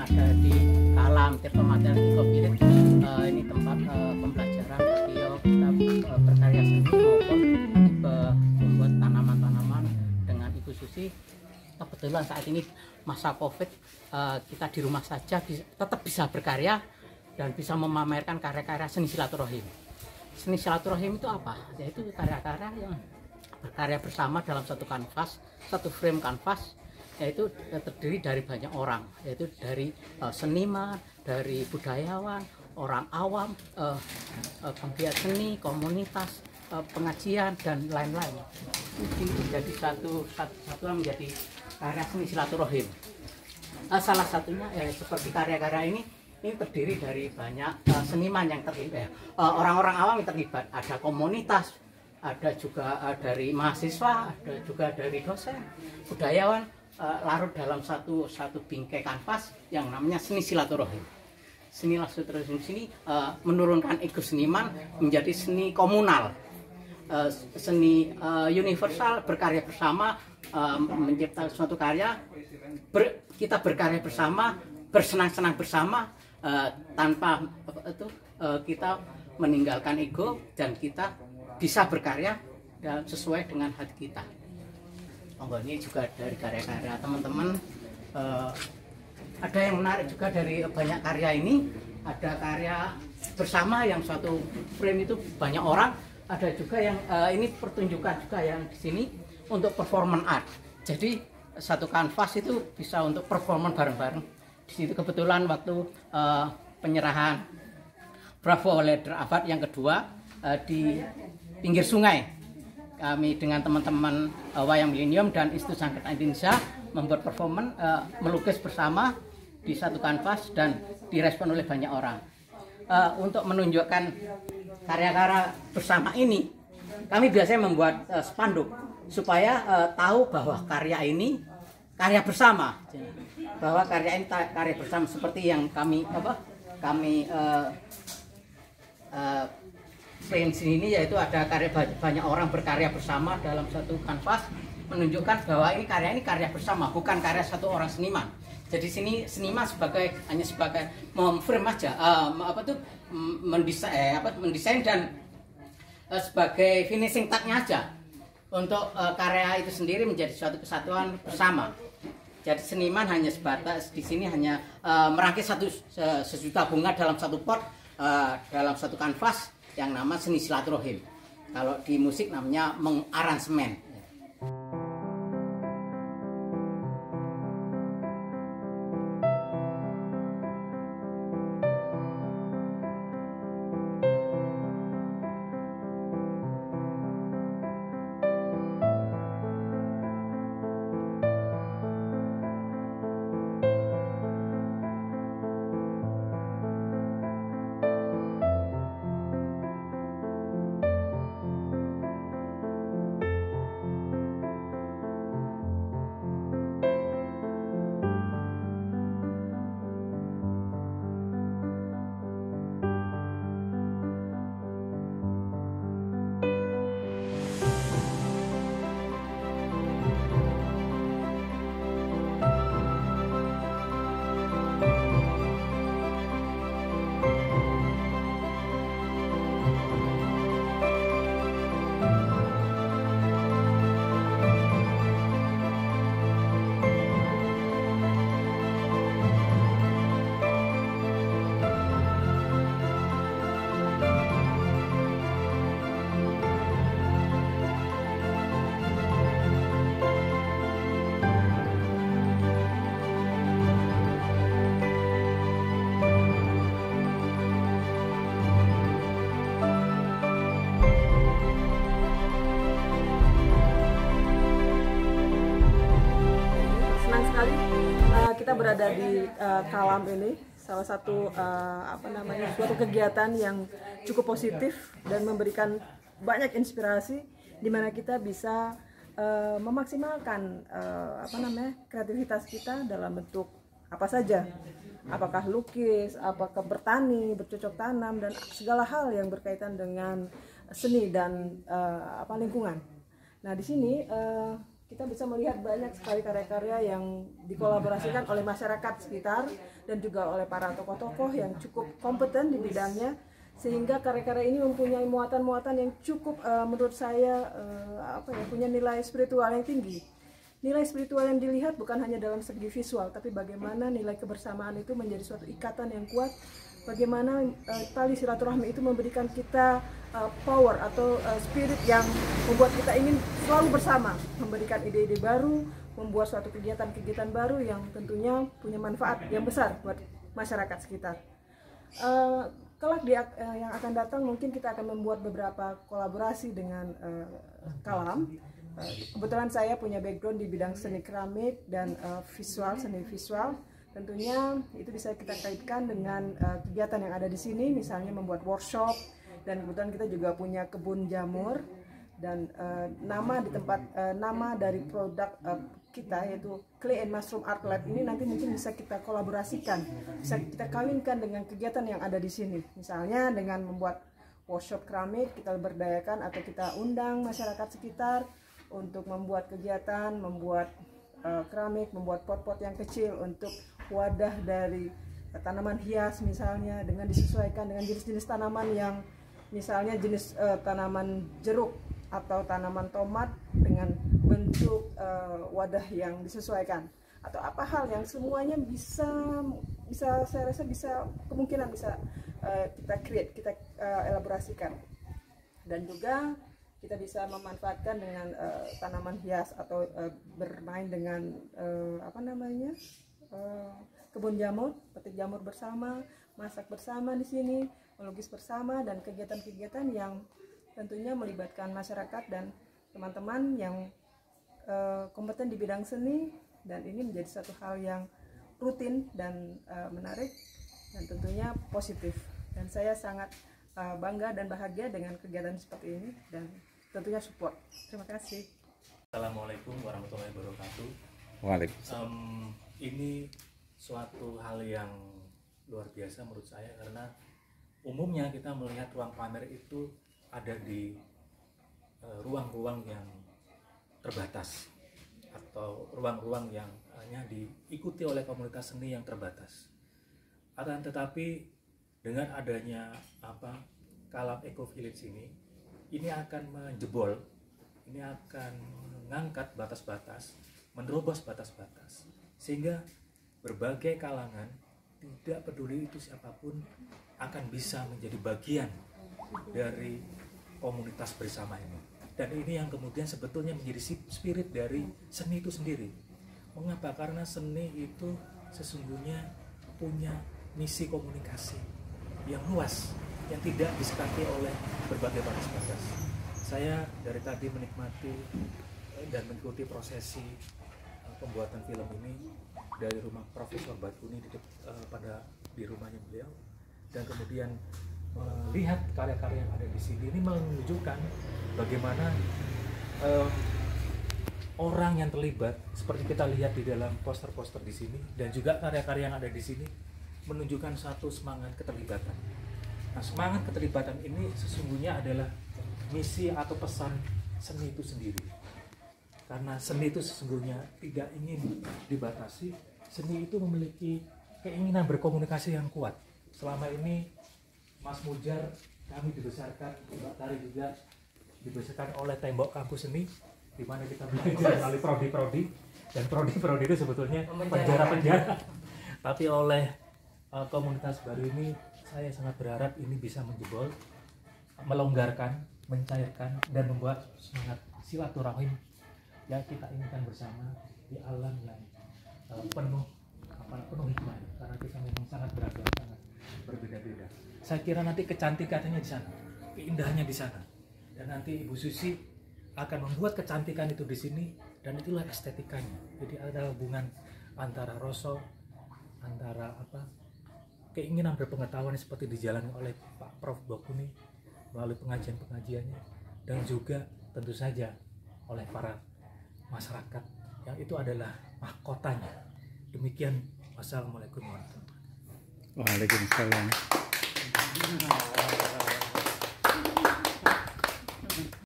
ada di Kalam Tirto Material Incorporated. Ini tempat pembelajaran beliau kita berkarya seni maupun membuat tanaman-tanaman dengan Ibu Susi. Kebetulan saat ini masa Covid, kita di rumah saja tetap bisa berkarya dan bisa memamerkan karya-karya seni silaturahim. Seni silaturahim itu apa? Yaitu karya-karya yang berkarya bersama dalam satu kanvas, satu frame kanvas, yaitu terdiri dari banyak orang, yaitu dari seniman, dari budayawan, orang awam, penggiat seni, komunitas, pengajian dan lain-lain. Jadi satu-satuan menjadi karya seni silaturahim. Salah satunya seperti karya-karya ini terdiri dari banyak seniman yang terlibat, orang-orang awam yang terlibat, ada komunitas, ada juga dari mahasiswa, ada juga dari dosen, budayawan, larut dalam satu bingkai kanvas yang namanya seni silaturahim. Seni silaturahim sini menurunkan ego seniman menjadi seni komunal, seni universal, berkarya bersama, menciptakan suatu karya, kita berkarya bersama, bersenang-senang bersama, tanpa itu kita meninggalkan ego dan kita bisa berkarya dan sesuai dengan hati kita. Ini juga dari karya-karya teman-teman. Ada yang menarik juga dari banyak karya ini. Ada karya bersama yang satu frame itu banyak orang. Ada juga yang ini pertunjukan juga yang di sini untuk performance art. Jadi satu kanvas itu bisa untuk performance bareng-bareng. Di situ kebetulan waktu penyerahan Bravo Leader Award yang kedua di pinggir sungai, kami dengan teman-teman Wayang Milenium dan Institut Sangkatan Indonesia membuat performance melukis bersama di satu kanvas dan direspon oleh banyak orang. Untuk menunjukkan karya-karya bersama ini, kami biasanya membuat spanduk supaya tahu bahwa karya ini karya bersama, bahwa karya ini karya bersama seperti yang kami prinsip ini, yaitu ada karya banyak orang berkarya bersama dalam satu kanvas, menunjukkan bahwa ini karya bersama, bukan karya satu orang seniman. Jadi sini seniman hanya sebagai memframe aja, mendesain dan sebagai finishing touch-nya aja untuk karya itu sendiri menjadi suatu kesatuan bersama. Jadi seniman hanya sebatas di sini hanya merangkai sejuta bunga dalam satu pot, dalam satu kanvas yang nama seni silaturahim. Kalau di musik namanya mengaransemen. Kita berada di Kalam ini, salah satu suatu kegiatan yang cukup positif dan memberikan banyak inspirasi, di mana kita bisa memaksimalkan kreativitas kita dalam bentuk apa saja, apakah lukis, apakah bertani, bercocok tanam, dan segala hal yang berkaitan dengan seni dan lingkungan. Nah, di sini kita bisa melihat banyak sekali karya-karya yang dikolaborasikan oleh masyarakat sekitar dan juga oleh para tokoh-tokoh yang cukup kompeten di bidangnya, sehingga karya-karya ini mempunyai muatan-muatan yang cukup menurut saya punya nilai spiritual yang tinggi. Nilai spiritual yang dilihat bukan hanya dalam segi visual, tapi bagaimana nilai kebersamaan itu menjadi suatu ikatan yang kuat. Bagaimana tali silaturahmi itu memberikan kita power atau spirit yang membuat kita ingin selalu bersama, memberikan ide-ide baru, membuat suatu kegiatan-kegiatan baru yang tentunya punya manfaat yang besar buat masyarakat sekitar. Kelak yang akan datang mungkin kita akan membuat beberapa kolaborasi dengan Kalam. Kebetulan saya punya background di bidang seni keramik dan seni visual. Tentunya itu bisa kita kaitkan dengan kegiatan yang ada di sini, misalnya membuat workshop, dan kebetulan kita juga punya kebun jamur, dan nama dari produk kita yaitu Clay and Mushroom Art Lab ini nanti mungkin bisa kita kolaborasikan, bisa kita kawinkan dengan kegiatan yang ada di sini, misalnya dengan membuat workshop keramik, kita berdayakan atau kita undang masyarakat sekitar untuk membuat kegiatan, membuat keramik, membuat pot-pot yang kecil untuk wadah dari tanaman hias misalnya, dengan disesuaikan dengan jenis-jenis tanaman yang misalnya jenis tanaman jeruk atau tanaman tomat dengan bentuk wadah yang disesuaikan, atau apa hal yang semuanya bisa saya rasa bisa kemungkinan bisa kita create, kita elaborasikan. Dan juga kita bisa memanfaatkan dengan tanaman hias atau bermain dengan kebun jamur, petik jamur bersama, masak bersama di sini, melukis bersama, dan kegiatan-kegiatan yang tentunya melibatkan masyarakat dan teman-teman yang kompeten di bidang seni, dan ini menjadi satu hal yang rutin dan menarik dan tentunya positif. Dan saya sangat bangga dan bahagia dengan kegiatan seperti ini dan tentunya support. Terima kasih. Assalamualaikum warahmatullahi wabarakatuh. Waalaikumsalam. Ini suatu hal yang luar biasa menurut saya, karena umumnya kita melihat ruang pamer itu ada di ruang-ruang yang terbatas atau ruang-ruang yang hanya diikuti oleh komunitas seni yang terbatas. Akan tetapi dengan adanya Kalam Eco Village ini akan menjebol, ini akan mengangkat batas-batas, menerobos batas-batas, sehingga berbagai kalangan, tidak peduli itu siapapun, akan bisa menjadi bagian dari komunitas bersama ini. Dan ini yang kemudian sebetulnya menjadi spirit dari seni itu sendiri. Mengapa? Karena seni itu sesungguhnya punya misi komunikasi yang luas, yang tidak disekati oleh berbagai batas-batas. Saya dari tadi menikmati dan mengikuti prosesi pembuatan film ini dari rumah Profesor Batkuni di rumahnya beliau, dan kemudian melihat karya-karya yang ada di sini. Ini menunjukkan bagaimana orang yang terlibat, seperti kita lihat di dalam poster-poster di sini, dan juga karya-karya yang ada di sini menunjukkan satu semangat keterlibatan. Nah, semangat keterlibatan ini sesungguhnya adalah misi atau pesan seni itu sendiri. Karena seni itu sesungguhnya tidak ingin dibatasi. Seni itu memiliki keinginan berkomunikasi yang kuat. Selama ini Mas Mujar, kami dibesarkan, Mbak Tari juga dibesarkan oleh tembok kampus seni, di mana kita belajar melalui prodi-prodi, dan prodi-prodi itu sebetulnya penjara-penjara. Tapi oleh komunitas baru ini, saya sangat berharap ini bisa menjebol, melonggarkan, mencairkan, dan membuat semangat silaturahim yang kita inginkan bersama di alam yang penuh hikmah, karena kita memang sangat beragam, sangat berbeda-beda. Saya kira nanti kecantikannya di sana, keindahannya di sana, dan nanti Ibu Susi akan membuat kecantikan itu di sini, dan itulah estetikanya. Jadi ada hubungan antara rasa, antara keinginan berpengetahuan seperti dijalani oleh Pak Prof. Batkuni melalui pengajian-pengajiannya, dan juga tentu saja oleh para masyarakat yang itu adalah mahkotanya. Demikian, wassalamualaikum warahmatullahi wabarakatuh. Waalaikumsalam.